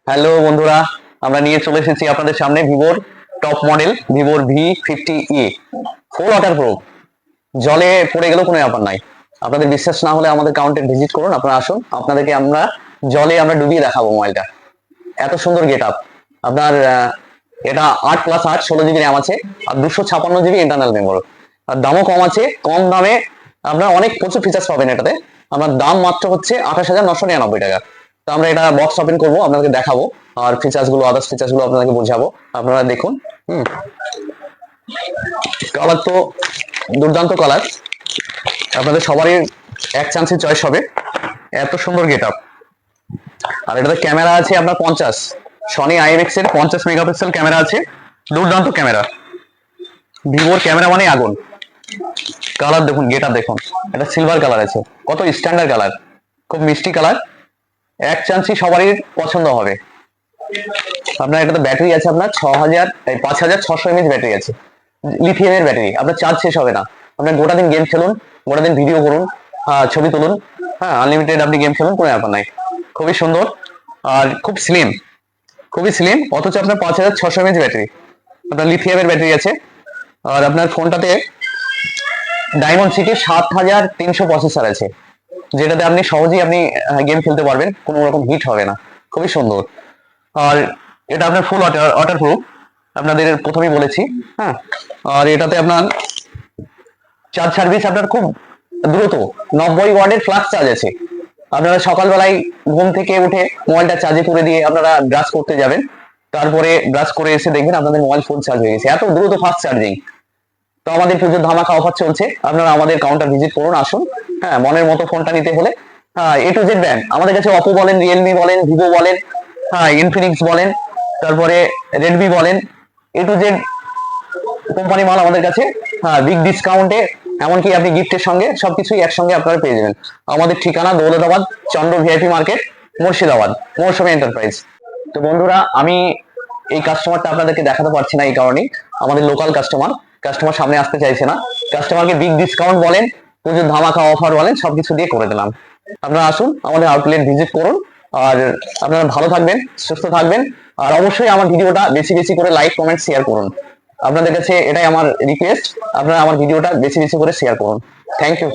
Hello বন্ধুরা, আমরা নিয়ে চলে এসেছি আপনাদের সামনে ভিভোর টপ মডেল ভিভোর V50e ফুল ওয়াটার প্রুফ। জলে পড়ে গেলেও কোনো ব্যাপার নাই। আপনাদের বিশ্বাস না হলে আমাদের কাউন্টার ভিজিট করুন, আপনারা আসুন, আপনাদেরকে আমরা জলে আমরা ডুবিয়ে দেখাবো মোবাইলটা। এত সুন্দর গেট আপ আপনার। এটা 8+8 16 GB র্যাম আছে, আর 256 GB ইন্টারনাল মেমোরি, আর দামও কম আছে। কম দামে আপনারা অনেক প্রচুর ফিচার্স পাবেন এটাতে। আমার দাম মাত্র হচ্ছে 28,999 টাকা। তো আমরা এটা বক্স ওপেন করবো, আপনাদেরকে দেখাবো, আর ফিচার্স গুলো, আদার্স ফিচার্স গুলো আপনাদেরকে বোঝাবো। আপনারা দেখুন। কালার তো দুর্দান্ত কালার, আপনাদের সবারই এক চান্সে চয়েস হবে। এত সুন্দর গেট আপ। আর এটাতে ক্যামেরা আছে আপনার 50, সনি IMX এর 50 মেগাপিক্সেল ক্যামেরা আছে। দুর্দান্ত ক্যামেরা, ভিভোর ক্যামেরা মানে আগুন। কালার দেখুন, গেট আপ দেখুন, এটা সিলভার কালার আছে, কত স্ট্যান্ডার্ড কালার, খুব মিষ্টি কালার। এক চান্সই সবারই পছন্দ হবে। আপনার এটাতে ব্যাটারি আছে আপনার 5600 mAh ব্যাটারি আছে, লিথিয়ামের ব্যাটারি। আপনার চার্জ শেষ হবে না। আপনার গোটা দিন গেম খেলুন, গোটা দিন ভিডিও করুন, ছবি তুলুন, আনলিমিটেড আপনি গেম খেলুন, কোনো ব্যাপার নাই। খুবই সুন্দর আর খুব স্লিম, খুবই স্লিম, অথচ আপনার 5600 mAh ব্যাটারি, আপনার লিথিয়ামের ব্যাটারি আছে। আর আপনার ফোনটাতে ডায়মন্ড সিটি 7300 প্রসেসর আছে, যেটাতে আপনি সহজেই আপনি গেম খেলতে পারবেন, কোনো রকম হিট হবে না। খুবই সুন্দর। আর এটা আপনার ফুল ওয়াটার প্রুফ, আপনাদের প্রথমেই বলেছি। হ্যাঁ, আর এটাতে আপনার চার্জ সার্ভিস আপনার খুব দ্রুত, 90 ওয়াটের ফ্লাক্স চার্জ আছে। আপনারা সকালবেলায় ঘুম থেকে উঠে মোবাইলটা চার্জে করে দিয়ে আপনারা ব্রাশ করতে যাবেন, তারপরে ব্রাশ করে এসে দেখবেন আপনাদের মোবাইল ফুল চার্জ হয়ে গেছে, এত দ্রুত ফাস্ট চার্জিং। তো আমাদের পুজোর ধামাকা অফার চলছে, আপনারা আমাদের কাউন্টার ভিজিট করুন, আসুন। হ্যাঁ, মনের মতো ফোনটা নিতে হলে A to Z ব্র্যান্ড আমাদের কাছে, অপো বলেন, রিয়েলমি বলেন, ভিভো বলেন, ইনফিনিক্স বলেন, তারপরে রেডমি বলেন, A to Z কোম্পানি মাল আমাদের কাছে। বিগ ডিসকাউন্টে, এমনকি আপনি গিফটের সঙ্গে সবকিছুই একসঙ্গে আপনারা পেয়ে যাবেন। আমাদের ঠিকানা দৌলতাবাদ, চন্দ্র ভিআইপি মার্কেট, মুর্শিদাবাদ, মৌসুমী এন্টারপ্রাইজ। তো বন্ধুরা, আমি এই কাস্টমারটা আপনাদেরকে দেখাতে পারছি না, এই কারণেই আমাদের লোকাল কাস্টমার সামনে আসতে চাইছে না। কাস্টমারকে বিগ ডিসকাউন্ট বলেন, পুজোর ধামাকা অফার বলেন, সবকিছু দিয়ে করে দিলাম। আপনারা আসুন, আমাদের আউটলেট ভিজিট করুন, আর আপনারা ভালো থাকবেন, সুস্থ থাকবেন। আর অবশ্যই আমার ভিডিওটা বেশি বেশি করে লাইক, কমেন্ট, শেয়ার করুন। আপনাদের কাছে এটাই আমার রিকোয়েস্ট, আপনারা আমার ভিডিওটা বেশি বেশি করে শেয়ার করুন। Thank you.